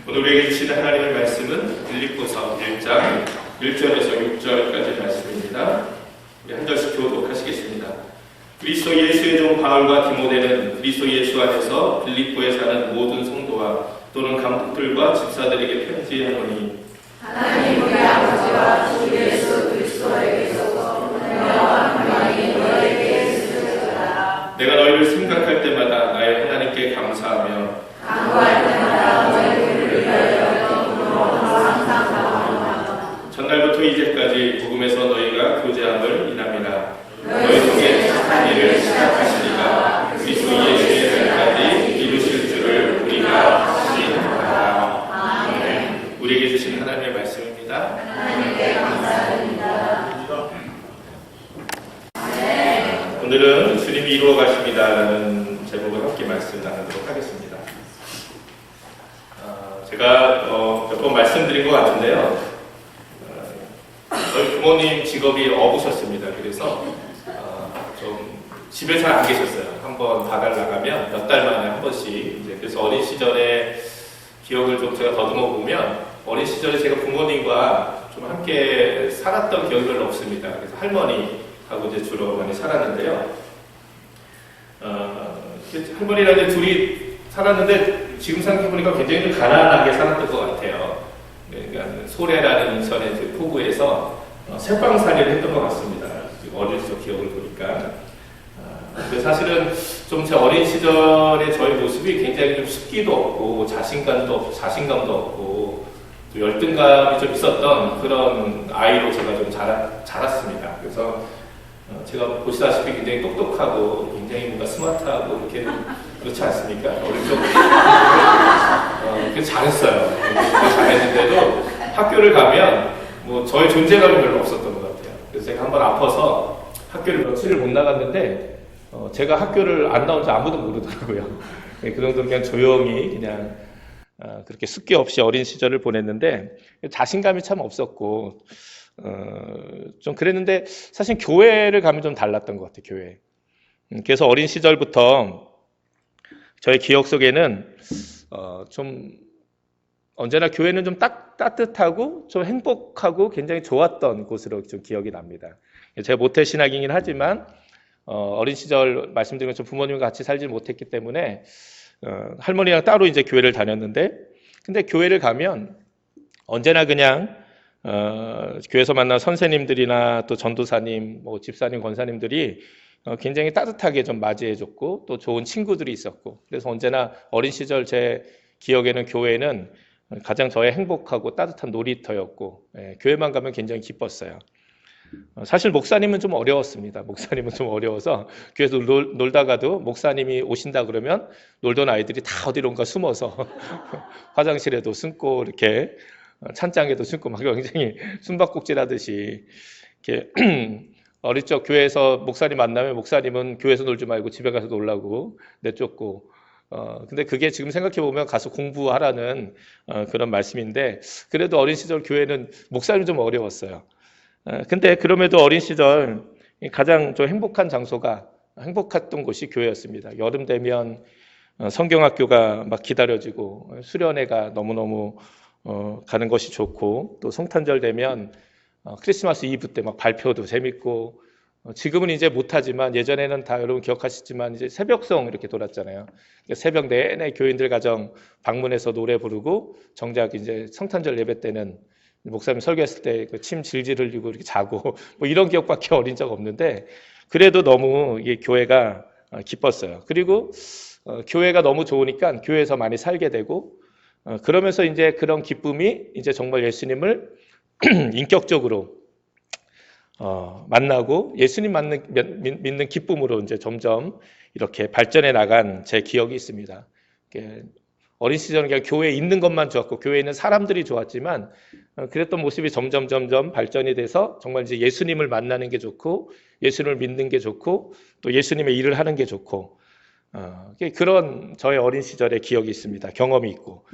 오늘 우리에게 주시는 하나님의 말씀은 빌립보서 1장 1절에서 6절까지 말씀입니다. 우리 한 절씩 교독하시겠습니다. 그리스도 예수의 종 바울과 디모데는 그리스도 예수 안에서 빌립보에 사는 모든 성도와 또는 감독들과 집사들에게 편지하노니 하나님 우리 아버지와 주 예수 그리스도에게서 은혜와 평강이 너에게 있으리라. 내가 너희를 생각할 때마다 나의 하나님께 감사하며 간구할 때마다 너희를 위하여 영으로 항상 감사하노라. 전날부터 이제까지 복음에서 너희가 교제함을 인함이라. 너희 중에 착한 일을 시작하시니가 그리스도 예수의 날까지 이루실 줄을 우리가 확신하노라. 아멘. 우리에게 주신 하나님의 말씀입니다. 하나님께 감사드립니다. 오늘은 주님이 이루어 가십니다라는 제목을 함께 말씀 나누도록 하겠습니다. 제가 몇 번 말씀드린 것 같은데요. 저희 부모님 직업이 어부셨습니다. 그래서 좀 집에 잘 안 계셨어요. 한번 바다를 나가면 몇 달 만에 한 번씩. 이제 그래서 어린 시절의 기억을 좀 제가 더듬어 보면 어린 시절에 제가 부모님과 좀 함께 살았던 기억이 별로 없습니다. 그래서 할머니하고 이제 주로 많이 살았는데요. 할머니랑 이제 둘이 살았는데 지금 생각해보니까 굉장히 좀 가난하게 살았던 것 같아요. 그러니까 소래라는 인천의 그 포구에서 새빵살이를 했던 것 같습니다. 어릴 적 기억을 보니까. 사실은 좀 제 어린 시절의 저의 모습이 굉장히 좀 습기도 없고 자신감도 없고 또 열등감이 좀 있었던 그런 아이로 제가 좀 자랐습니다. 그래서 제가 보시다시피 굉장히 똑똑하고 굉장히 뭔가 스마트하고 이렇게 그렇지 않습니까? 어릴 적 그래서 잘했어요. 잘했는데도 학교를 가면 뭐 저의 존재감이 별로 없었던 것 같아요. 그래서 제가 한번 아파서 학교를 며칠을 못 나갔는데 제가 학교를 안 나온 지 아무도 모르더라고요. 그 정도로 그냥 조용히 그냥 그렇게 숫기 없이 어린 시절을 보냈는데 자신감이 참 없었고 좀 그랬는데 사실 교회를 가면 좀 달랐던 것 같아요. 교회. 그래서 어린 시절부터 저의 기억 속에는 좀 언제나 교회는 좀 따뜻하고 좀 행복하고 굉장히 좋았던 곳으로 좀 기억이 납니다. 제가 모태 신학이긴 하지만 어린 시절 말씀드린 것처럼 부모님과 같이 살지 못했기 때문에 할머니랑 따로 이제 교회를 다녔는데 근데 교회를 가면 언제나 그냥 교회에서 만난 선생님들이나 또 전도사님, 뭐 집사님, 권사님들이 굉장히 따뜻하게 좀 맞이해줬고 또 좋은 친구들이 있었고 그래서 언제나 어린 시절 제 기억에는 교회는 가장 저의 행복하고 따뜻한 놀이터였고 교회만 가면 굉장히 기뻤어요. 사실 목사님은 좀 어려웠습니다. 목사님은 좀 어려워서 교회에서 놀다가도 목사님이 오신다 그러면 놀던 아이들이 다 어디론가 숨어서 화장실에도 숨고 이렇게 찬장에도 숨고 막 굉장히 숨바꼭질 이렇게 어릴 적 교회에서 목사님 만나면 목사님은 교회에서 놀지 말고 집에 가서 놀라고 내쫓고 근데 그게 지금 생각해보면 가서 공부하라는 그런 말씀인데 그래도 어린 시절 교회는 목사님이 좀 어려웠어요. 근데 그럼에도 어린 시절 가장 좀 행복했던 곳이 교회였습니다. 여름 되면 성경학교가 막 기다려지고 수련회가 너무너무 가는 것이 좋고 또 성탄절 되면 크리스마스 이브 때 막 발표도 재밌고 지금은 이제 못하지만 예전에는 다 여러분 기억하시지만 이제 새벽송 이렇게 돌았잖아요. 새벽 내내 교인들 가정 방문해서 노래 부르고 정작 이제 성탄절 예배 때는 목사님 설교했을 때 침 질질 흘리고 이렇게 자고 뭐 이런 기억밖에 어린 적 없는데 그래도 너무 이 교회가 기뻤어요. 그리고 교회가 너무 좋으니까 교회에서 많이 살게 되고 그러면서 이제 그런 기쁨이 이제 정말 예수님을 인격적으로 만나고 예수님 믿는 기쁨으로 이제 점점 이렇게 발전해 나간 제 기억이 있습니다. 어린 시절은 그냥 교회에 있는 것만 좋았고 교회에 있는 사람들이 좋았지만 그랬던 모습이 점점 발전이 돼서 정말 이제 예수님을 만나는 게 좋고 예수님을 믿는 게 좋고 또 예수님의 일을 하는 게 좋고 그런 저의 어린 시절의 기억이 있습니다. 경험이 있고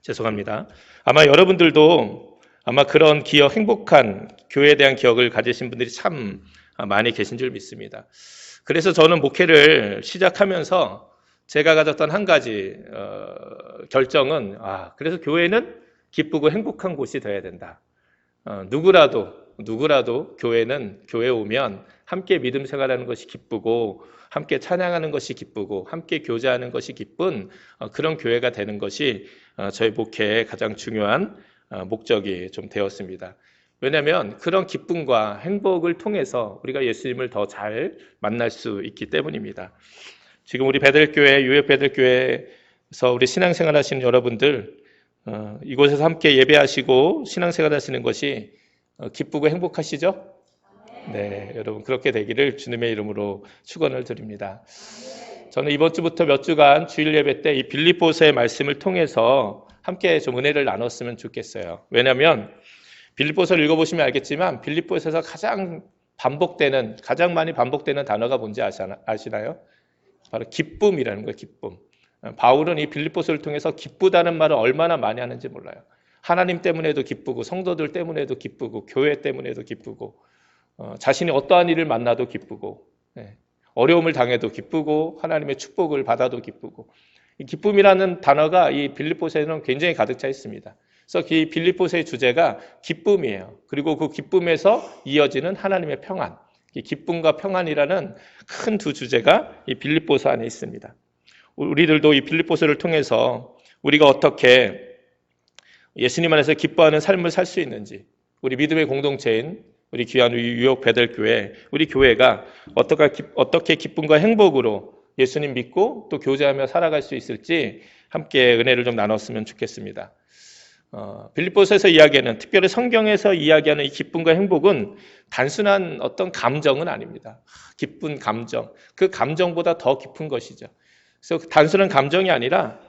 죄송합니다. 아마 여러분들도 아마 그런 기억, 행복한 교회에 대한 기억을 가지신 분들이 참 많이 계신 줄 믿습니다. 그래서 저는 목회를 시작하면서 제가 가졌던 한 가지 결정은 그래서 교회는 기쁘고 행복한 곳이 되어야 된다. 누구라도 교회에 오면 함께 믿음 생활하는 것이 기쁘고 함께 찬양하는 것이 기쁘고 함께 교제하는 것이 기쁜 그런 교회가 되는 것이 저희 목회의 가장 중요한 목적이 좀 되었습니다. 왜냐하면 그런 기쁨과 행복을 통해서 우리가 예수님을 더 잘 만날 수 있기 때문입니다. 지금 우리 베들교회, 유역 베들교회에서 우리 신앙생활 하시는 여러분들 이곳에서 함께 예배하시고 신앙생활 하시는 것이 기쁘고 행복하시죠? 네, 여러분 그렇게 되기를 주님의 이름으로 축원을 드립니다. 저는 이번 주부터 몇 주간 주일 예배 때 이 빌립보서의 말씀을 통해서 함께 좀 은혜를 나눴으면 좋겠어요. 왜냐하면 빌립보서를 읽어보시면 알겠지만 빌립보서에서 가장 많이 반복되는 단어가 뭔지 아시나요? 바로 기쁨이라는 거예요. 기쁨. 바울은 이 빌립보서를 통해서 기쁘다는 말을 얼마나 많이 하는지 몰라요. 하나님 때문에도 기쁘고 성도들 때문에도 기쁘고 교회 때문에도 기쁘고 자신이 어떠한 일을 만나도 기쁘고 어려움을 당해도 기쁘고 하나님의 축복을 받아도 기쁘고 이 기쁨이라는 단어가 이 빌립보서에는 굉장히 가득 차 있습니다. 그래서 이 빌립보서의 주제가 기쁨이에요. 그리고 그 기쁨에서 이어지는 하나님의 평안, 이 기쁨과 평안이라는 큰 두 주제가 이 빌립보서 안에 있습니다. 우리들도 이 빌립보서를 통해서 우리가 어떻게 예수님 안에서 기뻐하는 삶을 살 수 있는지, 우리 믿음의 공동체인 우리 귀한 유역 베들교회, 우리 교회가 어떻게 기쁨과 행복으로 예수님 믿고 또 교제하며 살아갈 수 있을지 함께 은혜를 좀 나눴으면 좋겠습니다. 빌립보서에서 이야기하는, 특별히 성경에서 이야기하는 이 기쁨과 행복은 단순한 어떤 감정은 아닙니다. 기쁜 감정, 그 감정보다 더 깊은 것이죠. 그래서 단순한 감정이 아니라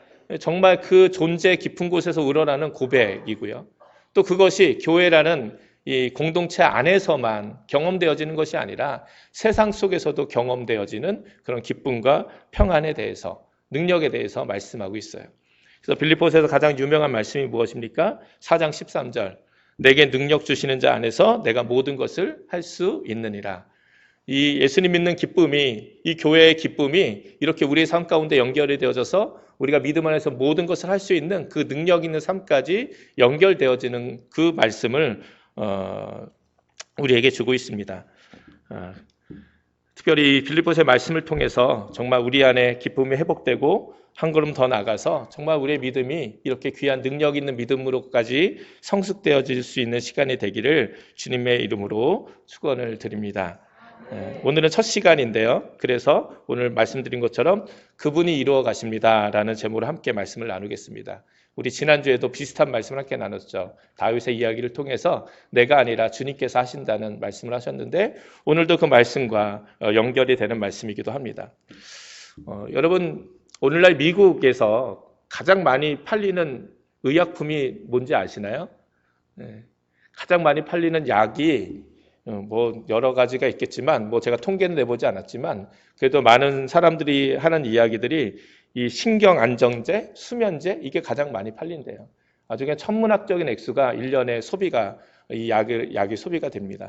정말 그 존재 깊은 곳에서 우러나는 고백이고요. 또 그것이 교회라는 이 공동체 안에서만 경험되어지는 것이 아니라 세상 속에서도 경험되어지는 그런 기쁨과 평안에 대해서, 능력에 대해서 말씀하고 있어요. 그래서 빌립보서에서 가장 유명한 말씀이 무엇입니까? 4장 13절. 내게 능력 주시는 자 안에서 내가 모든 것을 할 수 있느니라. 이 예수님 믿는 기쁨이, 이 교회의 기쁨이 이렇게 우리의 삶 가운데 연결이 되어져서 우리가 믿음 안에서 모든 것을 할 수 있는 그 능력 있는 삶까지 연결되어지는 그 말씀을 우리에게 주고 있습니다. 특별히 빌립보서의 말씀을 통해서 정말 우리 안에 기쁨이 회복되고 한 걸음 더 나가서 정말 우리의 믿음이 이렇게 귀한 능력 있는 믿음으로까지 성숙되어질 수 있는 시간이 되기를 주님의 이름으로 축원을 드립니다. 오늘은 첫 시간인데요. 그래서 오늘 말씀드린 것처럼 그분이 이루어 가십니다라는 제목으로 함께 말씀을 나누겠습니다. 우리 지난주에도 비슷한 말씀을 함께 나눴죠. 다윗의 이야기를 통해서 내가 아니라 주님께서 하신다는 말씀을 하셨는데 오늘도 그 말씀과 연결이 되는 말씀이기도 합니다. 여러분, 오늘날 미국에서 가장 많이 팔리는 의약품이 뭔지 아시나요? 가장 많이 팔리는 약이 뭐 여러 가지가 있겠지만 제가 통계는 내보지 않았지만 그래도 많은 사람들이 하는 이야기들이 이 신경안정제, 수면제 이게 가장 많이 팔린대요. 아주 그냥 천문학적인 액수가 1년에 소비가 이 약이 소비가 됩니다.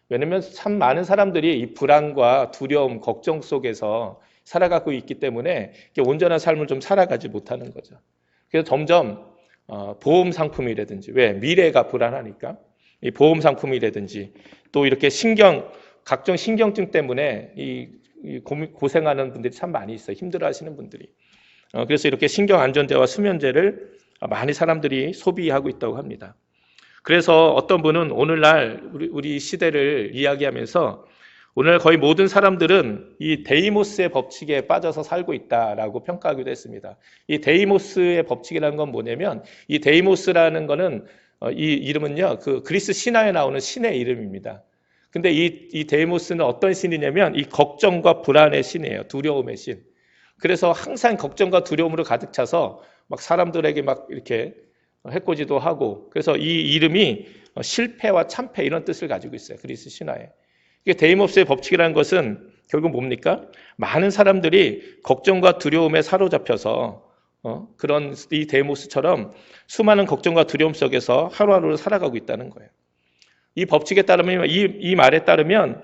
왜냐하면 참 많은 사람들이 이 불안과 두려움, 걱정 속에서 살아가고 있기 때문에 온전한 삶을 좀 살아가지 못하는 거죠. 그래서 점점 보험 상품이라든지 미래가 불안하니까 이 보험 상품이라든지 또 이렇게 각종 신경증 때문에 고생하는 분들이 참 많이 있어요. 힘들어하시는 분들이. 그래서 이렇게 신경안전제와 수면제를 많이 사람들이 소비하고 있다고 합니다. 그래서 어떤 분은 오늘날 우리 시대를 이야기하면서 오늘 거의 모든 사람들은 이 데이모스의 법칙에 빠져서 살고 있다라고 평가하기도 했습니다. 이 데이모스의 법칙이라는 건 뭐냐면 이 데이모스라는 거는 이 이름은요, 그 그리스 신화에 나오는 신의 이름입니다. 근데 이 데이모스는 어떤 신이냐면 이 걱정과 불안의 신이에요. 두려움의 신. 그래서 항상 걱정과 두려움으로 가득 차서 막 사람들에게 막 이렇게 해코지도 하고 그래서 이 이름이 실패와 참패 이런 뜻을 가지고 있어요. 그리스 신화에. 이게 데이모스의 법칙이라는 것은 결국 뭡니까? 많은 사람들이 걱정과 두려움에 사로잡혀서 그런 이 데이모스처럼 수많은 걱정과 두려움 속에서 하루하루를 살아가고 있다는 거예요. 이 법칙에 따르면 이 말에 따르면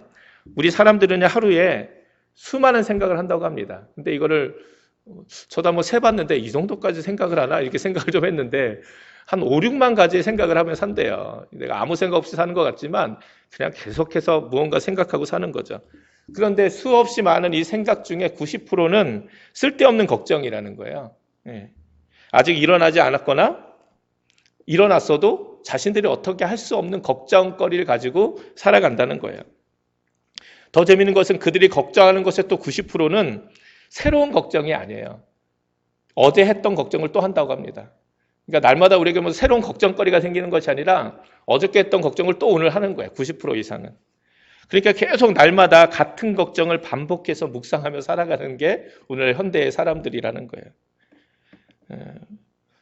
우리 사람들은 하루에 수많은 생각을 한다고 합니다. 근데 이거를 저도 한번 세봤는데 이 정도까지 생각을 하나? 이렇게 생각을 좀 했는데 한 5, 6만 가지 생각을 하면 산대요. 내가 아무 생각 없이 사는 것 같지만 그냥 계속해서 무언가 생각하고 사는 거죠. 그런데 수없이 많은 이 생각 중에 90%는 쓸데없는 걱정이라는 거예요. 예. 아직 일어나지 않았거나 일어났어도 자신들이 어떻게 할 수 없는 걱정거리를 가지고 살아간다는 거예요. 더 재미있는 것은 그들이 걱정하는 것의 또 90%는 새로운 걱정이 아니에요. 어제 했던 걱정을 또 한다고 합니다. 그러니까 날마다 우리에게 뭐 새로운 걱정거리가 생기는 것이 아니라 어저께 했던 걱정을 또 오늘 하는 거예요. 90% 이상은. 그러니까 계속 날마다 같은 걱정을 반복해서 묵상하며 살아가는 게 오늘 현대의 사람들이라는 거예요.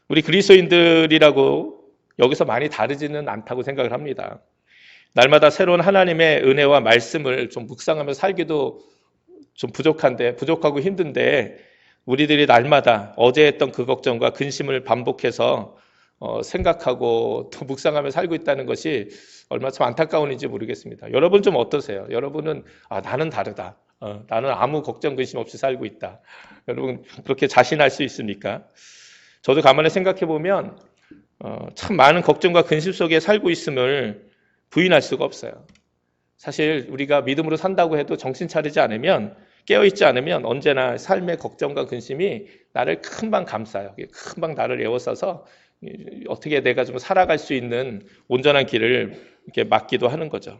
우리 그리스도인들이라고 여기서 많이 다르지는 않다고 생각을 합니다. 날마다 새로운 하나님의 은혜와 말씀을 좀 묵상하며 살기도 좀 부족하고 힘든데 우리들이 날마다 어제 했던 그 걱정과 근심을 반복해서 생각하고 또 묵상하며 살고 있다는 것이 얼마나 참 안타까운지 모르겠습니다. 여러분 좀 어떠세요? 여러분은 나는 다르다. 나는 아무 걱정 근심 없이 살고 있다. 여러분 그렇게 자신할 수 있습니까? 저도 가만히 생각해 보면 참 많은 걱정과 근심 속에 살고 있음을 부인할 수가 없어요. 사실 우리가 믿음으로 산다고 해도 정신 차리지 않으면 깨어있지 않으면 언제나 삶의 걱정과 근심이 나를 금방 감싸요. 금방 나를 에워싸서 어떻게 내가 좀 살아갈 수 있는 온전한 길을 이렇게 막기도 하는 거죠.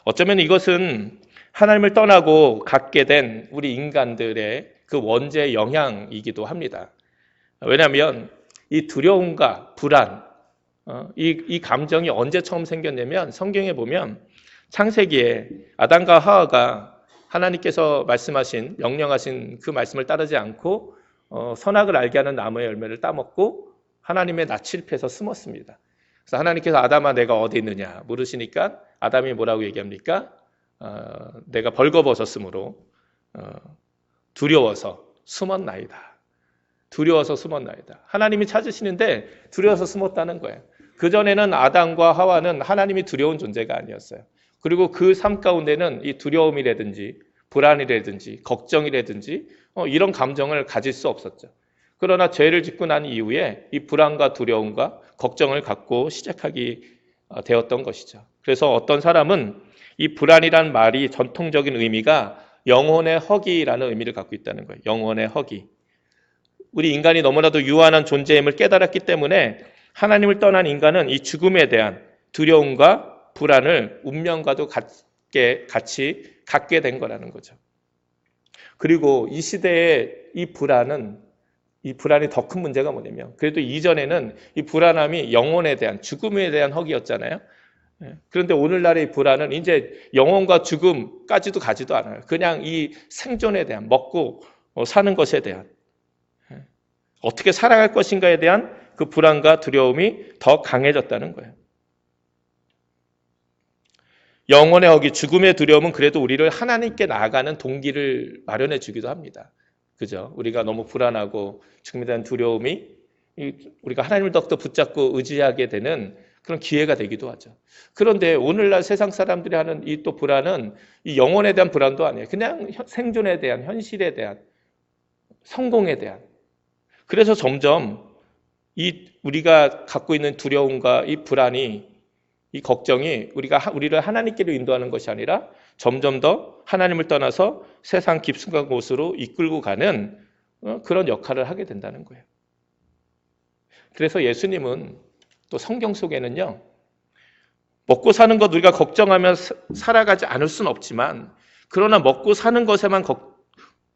어쩌면 이것은 하나님을 떠나고 갖게 된 우리 인간들의 그 원죄의 영향이기도 합니다. 왜냐하면 이 두려움과 불안, 이 감정이 언제 처음 생겼냐면 성경에 보면 창세기에 아담과 하와가 하나님께서 말씀하신 명령하신 그 말씀을 따르지 않고 선악을 알게 하는 나무의 열매를 따먹고 하나님의 낯을 피해서 숨었습니다. 그래서 하나님께서 아담아 내가 어디 있느냐 물으시니까 아담이 뭐라고 얘기합니까? 내가 벌거벗었으므로 두려워서 숨었나이다. 두려워서 숨었나이다. 하나님이 찾으시는데 두려워서 숨었다는 거예요. 그전에는 아담과 하와는 하나님이 두려운 존재가 아니었어요. 그리고 그 삶 가운데는 이 두려움이라든지 불안이라든지 걱정이라든지 이런 감정을 가질 수 없었죠. 그러나 죄를 짓고 난 이후에 이 불안과 두려움과 걱정을 갖고 시작하게 되었던 것이죠. 그래서 어떤 사람은 이 불안이란 말이 전통적인 의미가 영혼의 허기라는 의미를 갖고 있다는 거예요. 영혼의 허기. 우리 인간이 너무나도 유한한 존재임을 깨달았기 때문에 하나님을 떠난 인간은 이 죽음에 대한 두려움과 불안을 운명과도 같이 갖게 된 거라는 거죠. 그리고 이 시대의 이 불안이 더 큰 문제가 뭐냐면 그래도 이전에는 이 불안함이 영혼에 대한 죽음에 대한 허기였잖아요. 그런데 오늘날의 불안은 이제 영혼과 죽음까지도 가지도 않아요. 그냥 이 생존에 대한 먹고 사는 것에 대한 어떻게 살아갈 것인가에 대한 그 불안과 두려움이 더 강해졌다는 거예요. 영혼의 허기, 죽음의 두려움은 그래도 우리를 하나님께 나아가는 동기를 마련해 주기도 합니다. 그죠? 우리가 너무 불안하고 죽음에 대한 두려움이 우리가 하나님을 더욱더 붙잡고 의지하게 되는 그런 기회가 되기도 하죠. 그런데 오늘날 세상 사람들이 하는 이 또 불안은 이 영혼에 대한 불안도 아니에요. 그냥 생존에 대한, 현실에 대한, 성공에 대한. 그래서 점점 우리가 갖고 있는 두려움과 이 불안이 이 걱정이 우리를 하나님께로 인도하는 것이 아니라 점점 더 하나님을 떠나서 세상 깊숙한 곳으로 이끌고 가는 그런 역할을 하게 된다는 거예요. 그래서 예수님은 또 성경 속에는요, 먹고 사는 것 우리가 걱정하며 살아가지 않을 수는 없지만 그러나 먹고 사는 것에만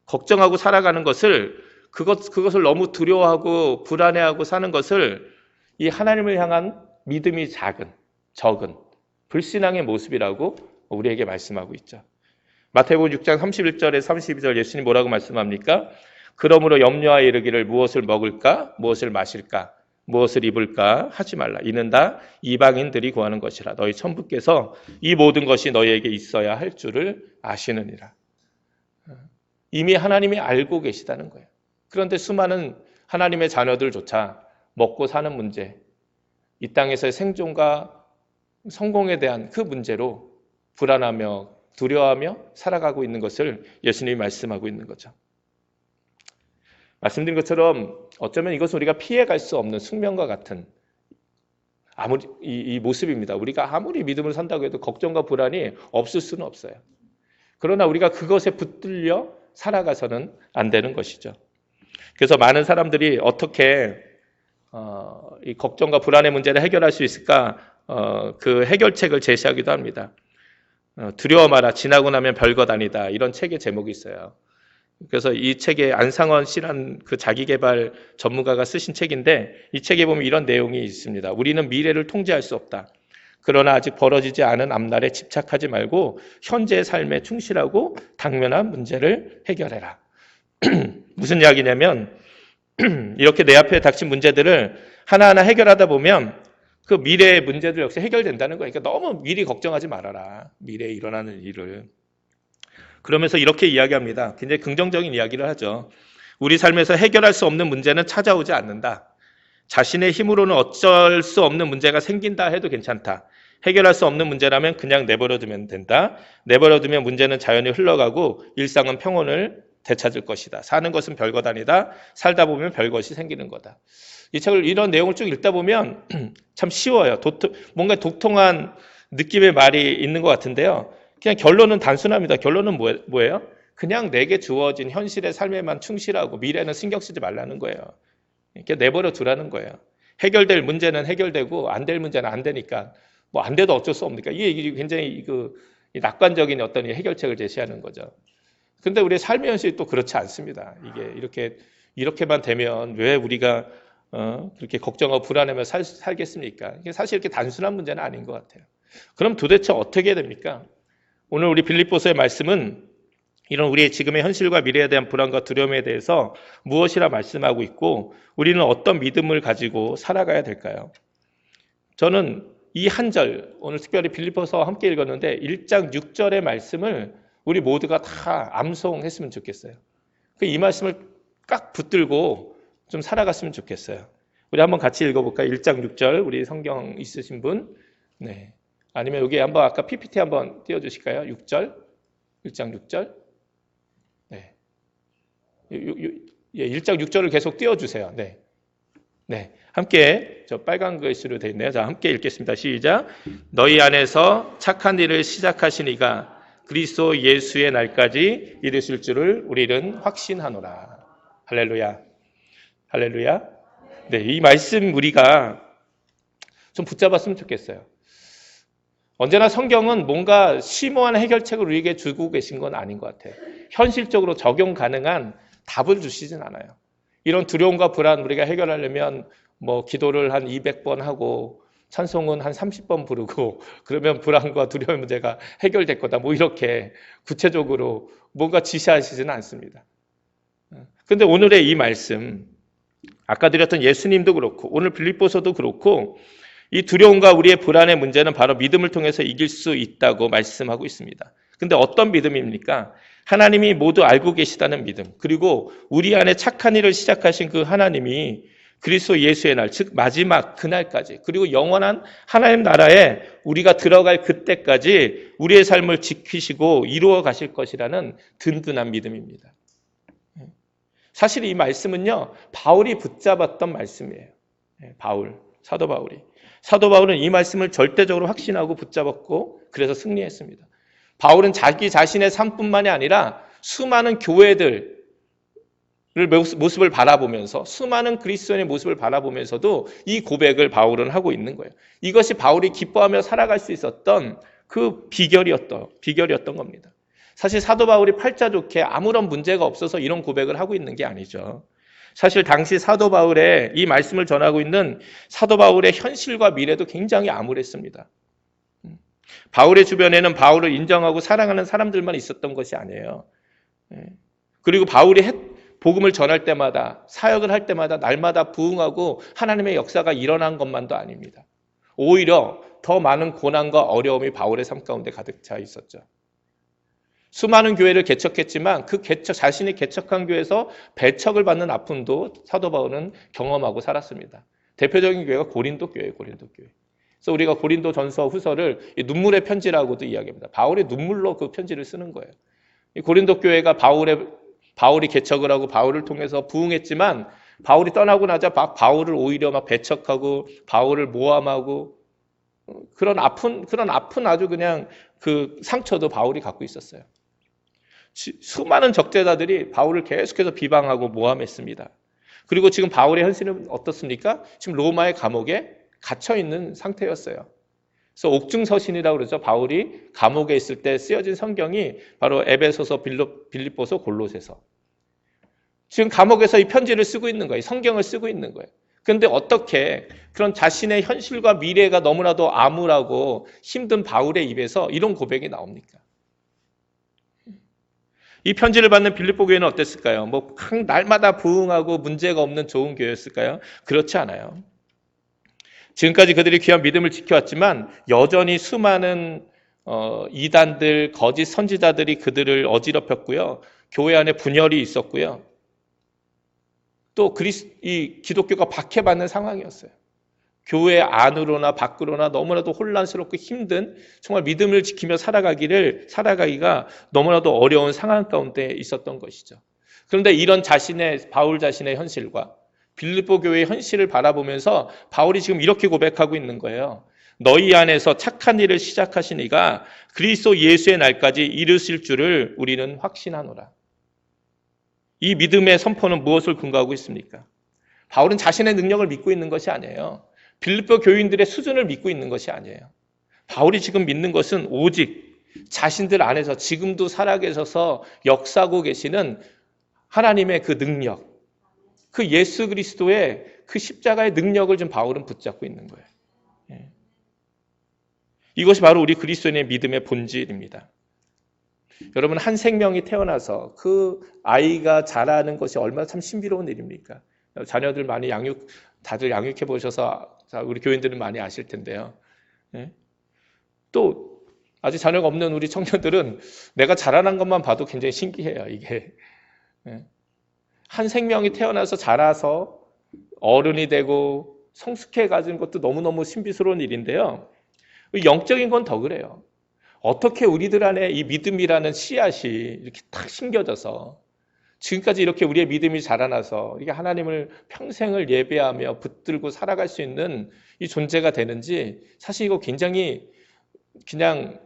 걱정하고 살아가는 것을 그것을 너무 두려워하고 불안해하고 사는 것을 이 하나님을 향한 믿음이 적은 불신앙의 모습이라고 우리에게 말씀하고 있죠. 마태복음 6장 31절에 32절 예수님 뭐라고 말씀합니까? 그러므로 염려하여 이르기를 무엇을 먹을까? 무엇을 마실까? 무엇을 입을까? 하지 말라. 이는 다 이방인들이 구하는 것이라. 너희 천부께서 이 모든 것이 너희에게 있어야 할 줄을 아시느니라. 이미 하나님이 알고 계시다는 거예요. 그런데 수많은 하나님의 자녀들조차 먹고 사는 문제, 이 땅에서의 생존과 성공에 대한 그 문제로 불안하며 두려워하며 살아가고 있는 것을 예수님이 말씀하고 있는 거죠. 말씀드린 것처럼 어쩌면 이것은 우리가 피해갈 수 없는 숙명과 같은 이 모습입니다. 우리가 아무리 믿음을 산다고 해도 걱정과 불안이 없을 수는 없어요. 그러나 우리가 그것에 붙들려 살아가서는 안 되는 것이죠. 그래서 많은 사람들이 어떻게 이 걱정과 불안의 문제를 해결할 수 있을까 그 해결책을 제시하기도 합니다. 두려워 마라, 지나고 나면 별것 아니다, 이런 책의 제목이 있어요. 그래서 이 책에 안상원 씨란 그 자기개발 전문가가 쓰신 책인데, 이 책에 보면 이런 내용이 있습니다. 우리는 미래를 통제할 수 없다. 그러나 아직 벌어지지 않은 앞날에 집착하지 말고 현재의 삶에 충실하고 당면한 문제를 해결해라. 무슨 이야기냐면 이렇게 내 앞에 닥친 문제들을 하나하나 해결하다 보면 그 미래의 문제들 역시 해결된다는 거예요. 그러니까 너무 미리 걱정하지 말아라, 미래에 일어나는 일을. 그러면서 이렇게 이야기합니다. 굉장히 긍정적인 이야기를 하죠. 우리 삶에서 해결할 수 없는 문제는 찾아오지 않는다. 자신의 힘으로는 어쩔 수 없는 문제가 생긴다 해도 괜찮다. 해결할 수 없는 문제라면 그냥 내버려두면 된다. 내버려두면 문제는 자연히 흘러가고 일상은 평온을 되찾을 것이다. 사는 것은 별것 아니다. 살다 보면 별것이 생기는 거다. 이 책을, 이런 내용을 쭉 읽다 보면 참 쉬워요. 뭔가 독통한 느낌의 말이 있는 것 같은데요. 그냥 결론은 단순합니다. 결론은 뭐예요? 그냥 내게 주어진 현실의 삶에만 충실하고 미래는 신경 쓰지 말라는 거예요. 이렇게 내버려 두라는 거예요. 해결될 문제는 해결되고 안 될 문제는 안 되니까 뭐 안 돼도 어쩔 수 없으니까, 이게 굉장히 낙관적인 어떤 해결책을 제시하는 거죠. 근데 우리의 삶의 현실이 또 그렇지 않습니다. 이게 이렇게만 되면 왜 우리가 그렇게 걱정하고 불안하며 살겠습니까? 이게 사실 이렇게 단순한 문제는 아닌 것 같아요. 그럼 도대체 어떻게 해야 됩니까? 오늘 우리 빌립보서의 말씀은 이런 우리의 지금의 현실과 미래에 대한 불안과 두려움에 대해서 무엇이라 말씀하고 있고, 우리는 어떤 믿음을 가지고 살아가야 될까요? 저는 이 한 절, 오늘 특별히 빌립보서 함께 읽었는데 1장 6절의 말씀을 우리 모두가 다 암송했으면 좋겠어요. 이 말씀을 꽉 붙들고 좀 살아갔으면 좋겠어요. 우리 한번 같이 읽어볼까요? 1장 6절, 우리 성경 있으신 분? 네. 아니면 여기 한번 아까 PPT 한번 띄워주실까요? 6절? 1장 6절? 네. 1장 6절을 계속 띄워주세요. 네. 네. 함께, 저 빨간 글씨로 되어 있네요. 자, 함께 읽겠습니다. 시작. 너희 안에서 착한 일을 시작하신 이가 그리스도 예수의 날까지 이르실 줄을 우리는 확신하노라. 할렐루야. 할렐루야. 네. 이 말씀 우리가 좀 붙잡았으면 좋겠어요. 언제나 성경은 뭔가 심오한 해결책을 우리에게 주고 계신 건 아닌 것 같아요. 현실적으로 적용 가능한 답을 주시진 않아요. 이런 두려움과 불안 우리가 해결하려면 뭐 기도를 한 200번 하고 찬송은 한 30번 부르고 그러면 불안과 두려움의 문제가 해결될 거다. 뭐 이렇게 구체적으로 뭔가 지시하시지는 않습니다. 그런데 오늘의 이 말씀, 아까 드렸던 예수님도 그렇고 오늘 빌립보서도 그렇고 이 두려움과 우리의 불안의 문제는 바로 믿음을 통해서 이길 수 있다고 말씀하고 있습니다. 근데 어떤 믿음입니까? 하나님이 모두 알고 계시다는 믿음, 그리고 우리 안에 착한 일을 시작하신 그 하나님이 그리스도 예수의 날, 즉 마지막 그날까지, 그리고 영원한 하나님 나라에 우리가 들어갈 그때까지 우리의 삶을 지키시고 이루어 가실 것이라는 든든한 믿음입니다. 사실 이 말씀은요, 바울이 붙잡았던 말씀이에요. 사도 바울은 이 말씀을 절대적으로 확신하고 붙잡았고 그래서 승리했습니다. 바울은 자기 자신의 삶뿐만이 아니라 수많은 교회들의 모습을 바라보면서, 수많은 그리스도인의 모습을 바라보면서도 이 고백을 바울은 하고 있는 거예요. 이것이 바울이 기뻐하며 살아갈 수 있었던 그 비결이었던 겁니다. 사실 사도 바울이 팔자 좋게 아무런 문제가 없어서 이런 고백을 하고 있는 게 아니죠. 사실 당시 사도 바울의 이 말씀을 전하고 있는 사도 바울의 현실과 미래도 굉장히 암울했습니다. 바울의 주변에는 바울을 인정하고 사랑하는 사람들만 있었던 것이 아니에요. 그리고 바울이 복음을 전할 때마다, 사역을 할 때마다 날마다 부흥하고 하나님의 역사가 일어난 것만도 아닙니다. 오히려 더 많은 고난과 어려움이 바울의 삶 가운데 가득 차 있었죠. 수많은 교회를 개척했지만 그 자신이 개척한 교회에서 배척을 받는 아픔도 사도 바울은 경험하고 살았습니다. 대표적인 교회가 고린도 교회예요. 그래서 우리가 고린도 전서 후서를 눈물의 편지라고도 이야기합니다. 바울의 눈물로 그 편지를 쓰는 거예요. 이 고린도 교회가 바울이 개척을 하고 바울을 통해서 부흥했지만 바울이 떠나고 나자 바울을 오히려 막 배척하고 바울을 모함하고 그런 아픈 아주 그냥 그 상처도 바울이 갖고 있었어요. 수많은 적대자들이 바울을 계속해서 비방하고 모함했습니다. 그리고 지금 바울의 현실은 어떻습니까? 지금 로마의 감옥에 갇혀 있는 상태였어요. 그래서 옥중서신이라고 그러죠. 바울이 감옥에 있을 때 쓰여진 성경이 바로 에베소서, 빌립보서, 골로새서. 지금 감옥에서 이 편지를 쓰고 있는 거예요. 성경을 쓰고 있는 거예요. 그런데 어떻게 그런 자신의 현실과 미래가 너무나도 암울하고 힘든 바울의 입에서 이런 고백이 나옵니까? 이 편지를 받는 빌립보 교회는 어땠을까요? 뭐 날마다 부흥하고 문제가 없는 좋은 교회였을까요? 그렇지 않아요. 지금까지 그들이 귀한 믿음을 지켜왔지만 여전히 수많은 이단들, 거짓 선지자들이 그들을 어지럽혔고요. 교회 안에 분열이 있었고요. 또 이 기독교가 박해받는 상황이었어요. 교회 안으로나 밖으로나 너무나도 혼란스럽고 힘든 정말 믿음을 지키며 살아가기가 너무나도 어려운 상황 가운데 있었던 것이죠. 그런데 이런 바울 자신의 현실과 빌립보 교회의 현실을 바라보면서 바울이 지금 이렇게 고백하고 있는 거예요. 너희 안에서 착한 일을 시작하신 이가 그리스도 예수의 날까지 이르실 줄을 우리는 확신하노라. 이 믿음의 선포는 무엇을 근거하고 있습니까? 바울은 자신의 능력을 믿고 있는 것이 아니에요. 빌립보 교인들의 수준을 믿고 있는 것이 아니에요. 바울이 지금 믿는 것은 오직 자신들 안에서 지금도 살아계셔서 역사하고 계시는 하나님의 그 능력, 그 예수 그리스도의 그 십자가의 능력을 좀 바울은 붙잡고 있는 거예요. 이것이 바로 우리 그리스도인의 믿음의 본질입니다. 여러분, 한 생명이 태어나서 그 아이가 자라는 것이 얼마나 참 신비로운 일입니까? 자녀들 많이 다들 양육해 보셔서 우리 교인들은 많이 아실 텐데요. 또 아직 자녀가 없는 우리 청년들은 내가 자라난 것만 봐도 굉장히 신기해요. 이게 한 생명이 태어나서 자라서 어른이 되고 성숙해 가진 것도 너무너무 신비스러운 일인데요. 영적인 건 더 그래요. 어떻게 우리들 안에 이 믿음이라는 씨앗이 이렇게 탁 심겨져서 지금까지 이렇게 우리의 믿음이 자라나서 이게 하나님을 평생을 예배하며 붙들고 살아갈 수 있는 이 존재가 되는지 사실 이거 굉장히 그냥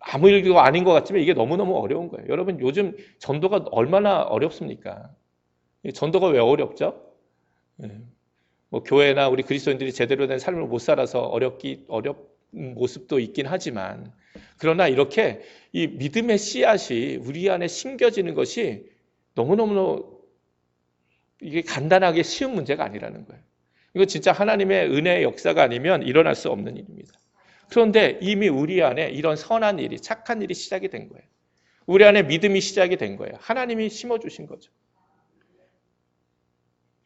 아무 일도 아닌 것 같지만 이게 너무너무 어려운 거예요. 여러분, 요즘 전도가 얼마나 어렵습니까? 전도가 왜 어렵죠? 뭐 교회나 우리 그리스도인들이 제대로 된 삶을 못 살아서 어렵은 모습도 있긴 하지만, 그러나 이렇게 이 믿음의 씨앗이 우리 안에 심겨지는 것이 너무너무 이게 간단하게 쉬운 문제가 아니라는 거예요. 이거 진짜 하나님의 은혜의 역사가 아니면 일어날 수 없는 일입니다. 그런데 이미 우리 안에 이런 선한 일이, 착한 일이 시작이 된 거예요. 우리 안에 믿음이 시작이 된 거예요. 하나님이 심어주신 거죠.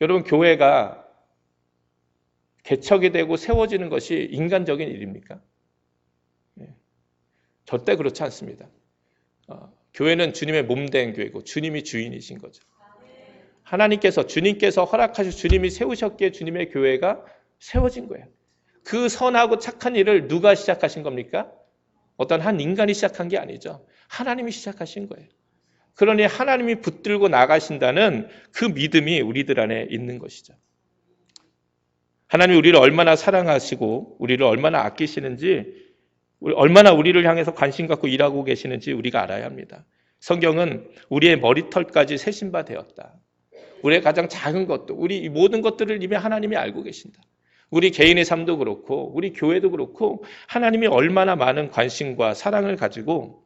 여러분, 교회가 개척이 되고 세워지는 것이 인간적인 일입니까? 절대 그렇지 않습니다. 교회는 주님의 몸된 교회고 주님이 주인이신 거죠. 하나님께서, 주님께서 허락하셔서 주님이 세우셨기에 주님의 교회가 세워진 거예요. 그 선하고 착한 일을 누가 시작하신 겁니까? 어떤 한 인간이 시작한 게 아니죠. 하나님이 시작하신 거예요. 그러니 하나님이 붙들고 나가신다는 그 믿음이 우리들 안에 있는 것이죠. 하나님이 우리를 얼마나 사랑하시고 우리를 얼마나 아끼시는지, 얼마나 우리를 향해서 관심 갖고 일하고 계시는지 우리가 알아야 합니다. 성경은 우리의 머리털까지 세신 바 되었다. 우리의 가장 작은 것도, 우리 모든 것들을 이미 하나님이 알고 계신다. 우리 개인의 삶도 그렇고 우리 교회도 그렇고 하나님이 얼마나 많은 관심과 사랑을 가지고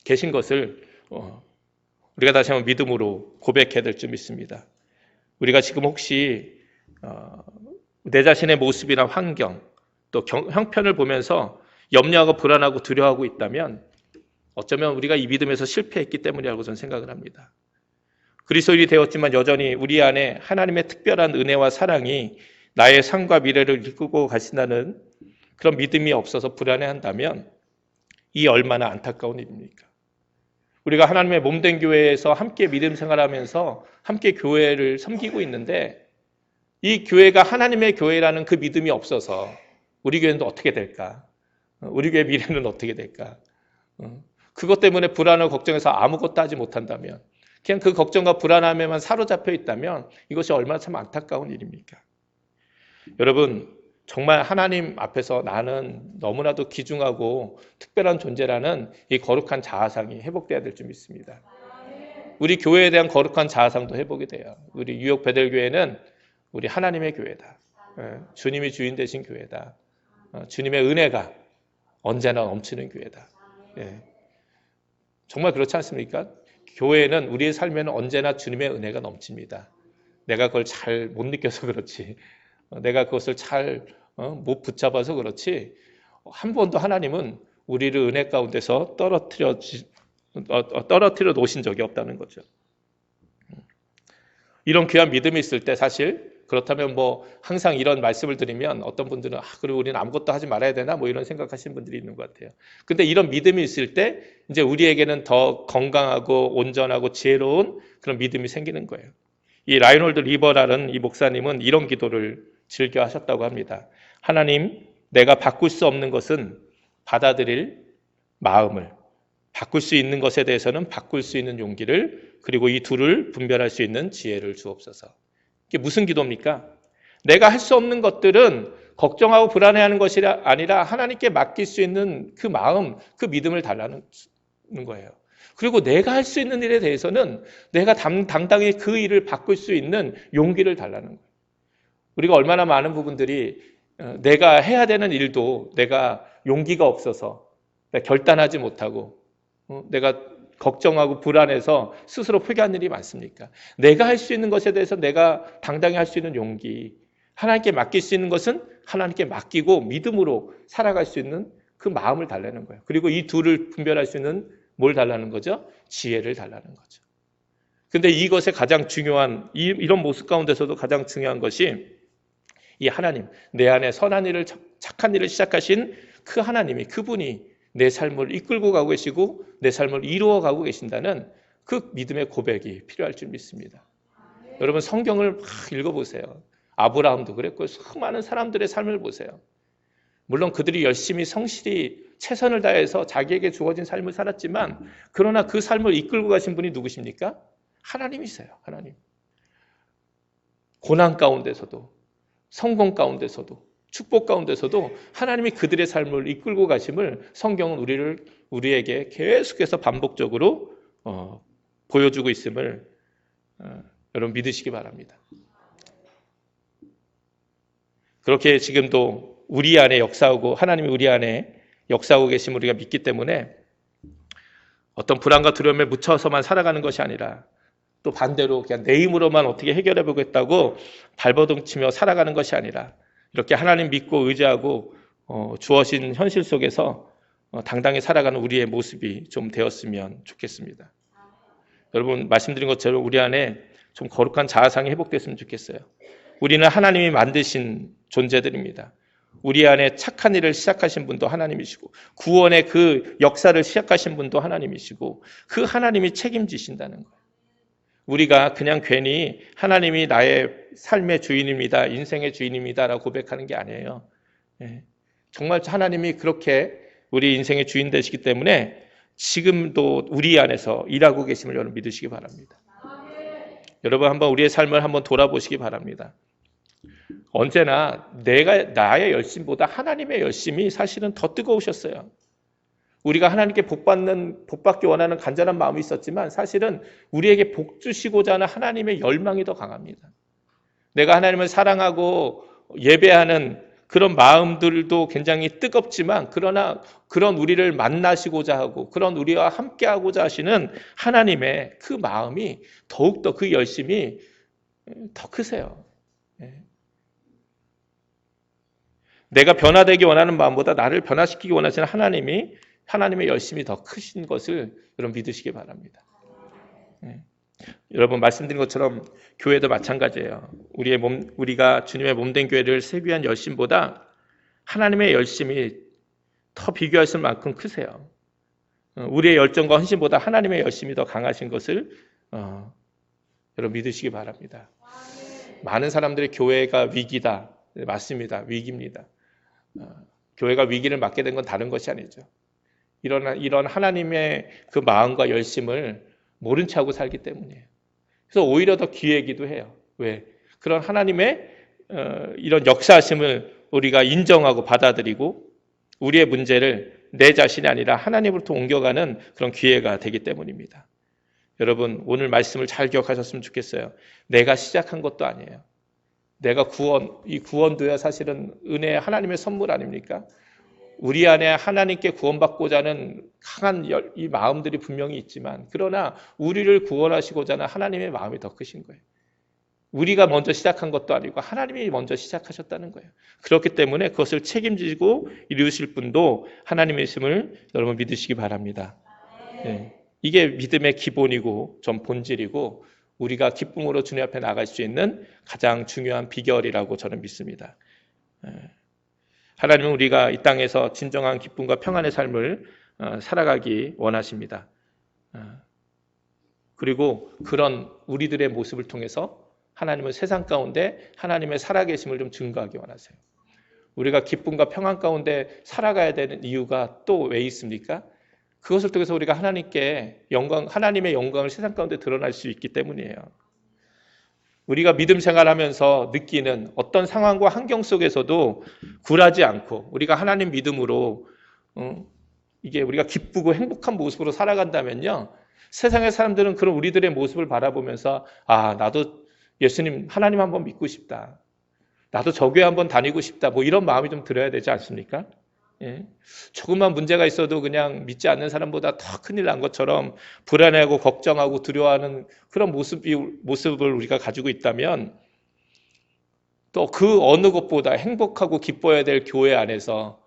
계신 것을 우리가 다시 한번 믿음으로 고백해야 될 줄 믿습니다. 우리가 지금 혹시 내 자신의 모습이나 환경, 또 형편을 보면서 염려하고 불안하고 두려워하고 있다면 어쩌면 우리가 이 믿음에서 실패했기 때문이라고 저는 생각을 합니다. 그리스도인이 되었지만 여전히 우리 안에 하나님의 특별한 은혜와 사랑이 나의 삶과 미래를 이끌고 가신다는 그런 믿음이 없어서 불안해한다면 이 얼마나 안타까운 일입니까? 우리가 하나님의 몸된 교회에서 함께 믿음 생활하면서 함께 교회를 섬기고 있는데 이 교회가 하나님의 교회라는 그 믿음이 없어서 우리 교회는 어떻게 될까? 우리 교회 미래는 어떻게 될까? 그것 때문에 불안을 걱정해서 아무것도 하지 못한다면, 그냥 그 걱정과 불안함에만 사로잡혀 있다면 이것이 얼마나 참 안타까운 일입니까? 여러분, 정말 하나님 앞에서 나는 너무나도 귀중하고 특별한 존재라는 이 거룩한 자아상이 회복돼야 될 줄 믿습니다. 우리 교회에 대한 거룩한 자아상도 회복이 돼요. 우리 뉴욕 베델교회는 우리 하나님의 교회다. 주님이 주인 되신 교회다. 주님의 은혜가 언제나 넘치는 교회다. 정말 그렇지 않습니까? 교회는 우리의 삶에는 언제나 주님의 은혜가 넘칩니다. 내가 그걸 잘 못 느껴서 그렇지, 내가 그것을 잘 못 붙잡아서 그렇지, 한 번도 하나님은 우리를 은혜 가운데서 떨어뜨려 놓으신 적이 없다는 거죠. 이런 귀한 믿음이 있을 때 사실 그렇다면 뭐 항상 이런 말씀을 드리면 어떤 분들은 그리고 우리는 아무것도 하지 말아야 되나 뭐 이런 생각하시는 분들이 있는 것 같아요. 근데 이런 믿음이 있을 때 이제 우리에게는 더 건강하고 온전하고 지혜로운 그런 믿음이 생기는 거예요. 이 라이놀드 리버라는 이 목사님은 이런 기도를 즐겨 하셨다고 합니다. 하나님, 내가 바꿀 수 없는 것은 받아들일 마음을, 바꿀 수 있는 것에 대해서는 바꿀 수 있는 용기를, 그리고 이 둘을 분별할 수 있는 지혜를 주옵소서. 이게 무슨 기도입니까? 내가 할 수 없는 것들은 걱정하고 불안해하는 것이 아니라 하나님께 맡길 수 있는 그 마음, 그 믿음을 달라는 거예요. 그리고 내가 할 수 있는 일에 대해서는 내가 당당히 그 일을 바꿀 수 있는 용기를 달라는 거예요. 우리가 얼마나 많은 부분들이 내가 해야 되는 일도 내가 용기가 없어서 내가 결단하지 못하고 내가 걱정하고 불안해서 스스로 포기한 일이 많습니까? 내가 할 수 있는 것에 대해서 내가 당당히 할 수 있는 용기, 하나님께 맡길 수 있는 것은 하나님께 맡기고 믿음으로 살아갈 수 있는 그 마음을 달라는 거예요. 그리고 이 둘을 분별할 수 있는 뭘 달라는 거죠? 지혜를 달라는 거죠. 근데 이것에 가장 중요한, 이런 모습 가운데서도 가장 중요한 것이 이 하나님, 내 안에 선한 일을, 착한 일을 시작하신 그 하나님이, 그분이 내 삶을 이끌고 가고 계시고 내 삶을 이루어 가고 계신다는 그 믿음의 고백이 필요할 줄 믿습니다. 여러분, 성경을 막 읽어보세요. 아브라함도 그랬고 수많은 사람들의 삶을 보세요. 물론 그들이 열심히 성실히 최선을 다해서 자기에게 주어진 삶을 살았지만, 그러나 그 삶을 이끌고 가신 분이 누구십니까? 하나님이세요. 하나님. 고난 가운데서도, 성공 가운데서도, 축복 가운데서도 하나님이 그들의 삶을 이끌고 가심을 성경은 우리에게 계속해서 반복적으로 보여주고 있음을 여러분 믿으시기 바랍니다. 그렇게 지금도 우리 안에 역사하고, 하나님이 우리 안에 역사하고 계심을 우리가 믿기 때문에 어떤 불안과 두려움에 묻혀서만 살아가는 것이 아니라, 또 반대로 그냥 내 힘으로만 어떻게 해결해 보겠다고 발버둥 치며 살아가는 것이 아니라, 이렇게 하나님 믿고 의지하고 주어진 현실 속에서 당당히 살아가는 우리의 모습이 좀 되었으면 좋겠습니다. 여러분, 말씀드린 것처럼 우리 안에 좀 거룩한 자아상이 회복됐으면 좋겠어요. 우리는 하나님이 만드신 존재들입니다. 우리 안에 착한 일을 시작하신 분도 하나님이시고, 구원의 그 역사를 시작하신 분도 하나님이시고, 그 하나님이 책임지신다는 거예요. 우리가 그냥 괜히 하나님이 나의 삶의 주인입니다, 인생의 주인입니다 라고 고백하는 게 아니에요. 정말 하나님이 그렇게 우리 인생의 주인 되시기 때문에 지금도 우리 안에서 일하고 계심을 여러분 믿으시기 바랍니다. 여러분, 한번 우리의 삶을 한번 돌아보시기 바랍니다. 언제나 나의 열심보다 하나님의 열심이 사실은 더 뜨거우셨어요. 우리가 하나님께 복받기 원하는 간절한 마음이 있었지만, 사실은 우리에게 복 주시고자 하는 하나님의 열망이 더 강합니다. 내가 하나님을 사랑하고 예배하는 그런 마음들도 굉장히 뜨겁지만, 그러나 그런 우리를 만나시고자 하고 그런 우리와 함께하고자 하시는 하나님의 그 마음이 더욱더, 그 열심이 더 크세요. 내가 변화되기 원하는 마음보다 나를 변화시키기 원하시는 하나님의 열심이 더 크신 것을 여러분 믿으시기 바랍니다. 여러분, 말씀드린 것처럼 교회도 마찬가지예요. 우리가 주님의 몸된 교회를 세우기 위한 열심보다 하나님의 열심이 더 비교할 수 만큼 크세요. 우리의 열정과 헌신보다 하나님의 열심이 더 강하신 것을 여러분 믿으시기 바랍니다. 많은 사람들이 교회가 위기다. 맞습니다. 위기입니다. 교회가 위기를 맞게 된 건 다른 것이 아니죠. 이런 하나님의 그 마음과 열심을 모른 체 하고 살기 때문이에요. 그래서 오히려 더 기회이기도 해요. 왜? 그런 하나님의 이런 역사하심을 우리가 인정하고 받아들이고 우리의 문제를 내 자신이 아니라 하나님으로부터 옮겨가는 그런 기회가 되기 때문입니다. 여러분, 오늘 말씀을 잘 기억하셨으면 좋겠어요. 내가 시작한 것도 아니에요. 내가 이 구원도야 사실은 은혜의 하나님의 선물 아닙니까? 우리 안에 하나님께 구원받고자 하는 강한 이 마음들이 분명히 있지만, 그러나 우리를 구원하시고자 하는 하나님의 마음이 더 크신 거예요. 우리가 먼저 시작한 것도 아니고 하나님이 먼저 시작하셨다는 거예요. 그렇기 때문에 그것을 책임지고 이루실 분도 하나님이심을 여러분 믿으시기 바랍니다. 네. 이게 믿음의 기본이고 좀 본질이고 우리가 기쁨으로 주님 앞에 나갈 수 있는 가장 중요한 비결이라고 저는 믿습니다. 하나님은 우리가 이 땅에서 진정한 기쁨과 평안의 삶을 살아가기 원하십니다. 그리고 그런 우리들의 모습을 통해서 하나님은 세상 가운데 하나님의 살아계심을 좀 증거하기 원하세요. 우리가 기쁨과 평안 가운데 살아가야 되는 이유가 또 왜 있습니까? 그것을 통해서 우리가 하나님의 영광을 세상 가운데 드러날 수 있기 때문이에요. 우리가 믿음 생활하면서 느끼는 어떤 상황과 환경 속에서도 굴하지 않고 우리가 하나님 믿음으로 이게 우리가 기쁘고 행복한 모습으로 살아간다면요, 세상의 사람들은 그런 우리들의 모습을 바라보면서 나도 예수님 하나님 한번 믿고 싶다, 나도 저 교회 한번 다니고 싶다, 뭐 이런 마음이 좀 들어야 되지 않습니까? 예. 조금만 문제가 있어도 그냥 믿지 않는 사람보다 더 큰일 난 것처럼 불안해하고 걱정하고 두려워하는 그런 모습을 우리가 가지고 있다면, 또 그 어느 것보다 행복하고 기뻐야 될 교회 안에서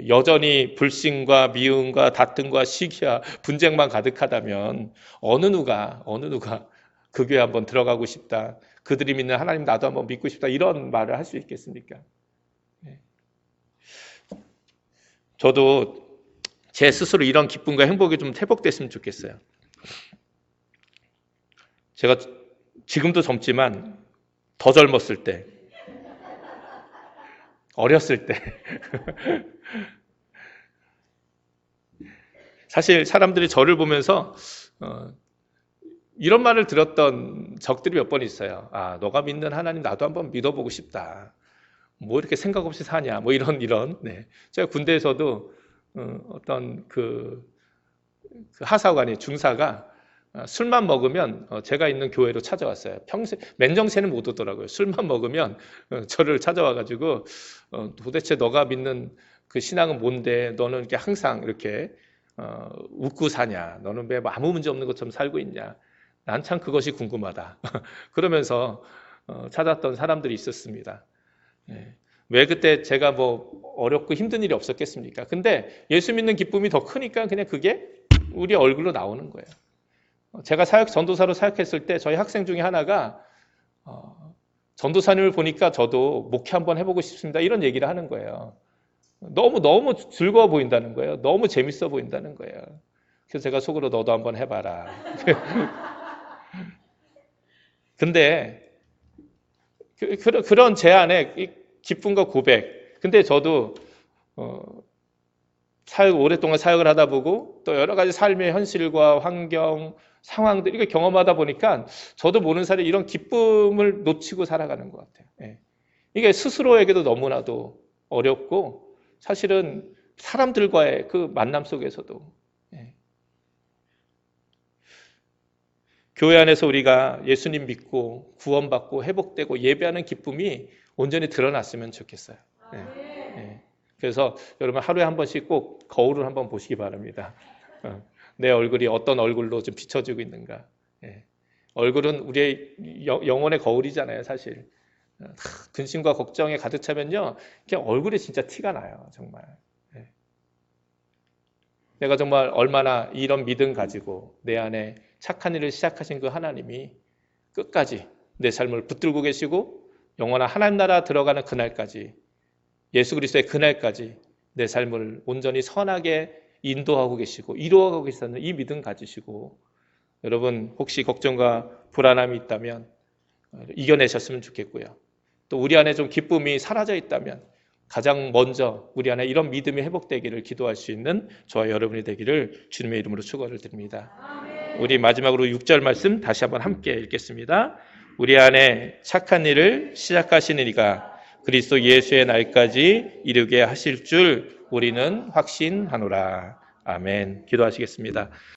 여전히 불신과 미움과 다툼과 시기와 분쟁만 가득하다면 어느 누가 그 교회 한번 들어가고 싶다, 그들이 믿는 하나님 나도 한번 믿고 싶다, 이런 말을 할 수 있겠습니까? 저도 제 스스로 이런 기쁨과 행복이 좀 회복됐으면 좋겠어요. 제가 지금도 젊지만 더 젊었을 때, 어렸을 때 사실 사람들이 저를 보면서 이런 말을 들었던 적들이 몇 번 있어요. 너가 믿는 하나님 나도 한번 믿어보고 싶다, 뭐 이렇게 생각 없이 사냐, 뭐 이런. 네. 제가 군대에서도 어떤 그 하사관이 중사가 술만 먹으면 제가 있는 교회로 찾아왔어요. 평생 맨정신은 못 오더라고요. 술만 먹으면 저를 찾아와가지고 도대체 너가 믿는 그 신앙은 뭔데 너는 이렇게 항상 이렇게 웃고 사냐, 너는 왜 아무 문제 없는 것처럼 살고 있냐, 난 참 그것이 궁금하다 그러면서 찾았던 사람들이 있었습니다. 왜 그때 제가 뭐 어렵고 힘든 일이 없었겠습니까? 근데 예수 믿는 기쁨이 더 크니까 그냥 그게 우리 얼굴로 나오는 거예요. 제가 전도사로 사역했을 때 저희 학생 중에 하나가 전도사님을 보니까 저도 목회 한번 해보고 싶습니다, 이런 얘기를 하는 거예요. 너무 즐거워 보인다는 거예요. 너무 재밌어 보인다는 거예요. 그래서 제가 속으로 너도 한번 해봐라. 근데 그런 제 안에 기쁨과 고백. 근데 저도 오랫동안 사역을 하다 보고 또 여러 가지 삶의 현실과 환경, 상황들 이렇게 경험하다 보니까 저도 모르는 사이에 이런 기쁨을 놓치고 살아가는 것 같아요. 이게 스스로에게도 너무나도 어렵고 사실은 사람들과의 그 만남 속에서도 교회 안에서 우리가 예수님 믿고 구원받고 회복되고 예배하는 기쁨이 온전히 드러났으면 좋겠어요. 그래서 여러분 하루에 한 번씩 꼭 거울을 한번 보시기 바랍니다. 내 얼굴이 어떤 얼굴로 좀 비춰지고 있는가. 얼굴은 우리의 영혼의 거울이잖아요, 사실. 근심과 걱정에 가득 차면요, 그냥 얼굴에 진짜 티가 나요, 정말. 내가 정말 얼마나 이런 믿음 가지고 내 안에 착한 일을 시작하신 그 하나님이 끝까지 내 삶을 붙들고 계시고 영원한 하나님 나라 들어가는 그날까지, 예수 그리스도의 그날까지 내 삶을 온전히 선하게 인도하고 계시고 이루어가고 계시다는 이 믿음 가지시고, 여러분 혹시 걱정과 불안함이 있다면 이겨내셨으면 좋겠고요. 또 우리 안에 좀 기쁨이 사라져 있다면 가장 먼저 우리 안에 이런 믿음이 회복되기를 기도할 수 있는 저와 여러분이 되기를 주님의 이름으로 축원을 드립니다. 아멘. 우리 마지막으로 6절 말씀 다시 한번 함께 읽겠습니다. 우리 안에 착한 일을 시작하시는 이가 그리스도 예수의 날까지 이르게 하실 줄 우리는 확신하노라. 아멘. 기도하시겠습니다.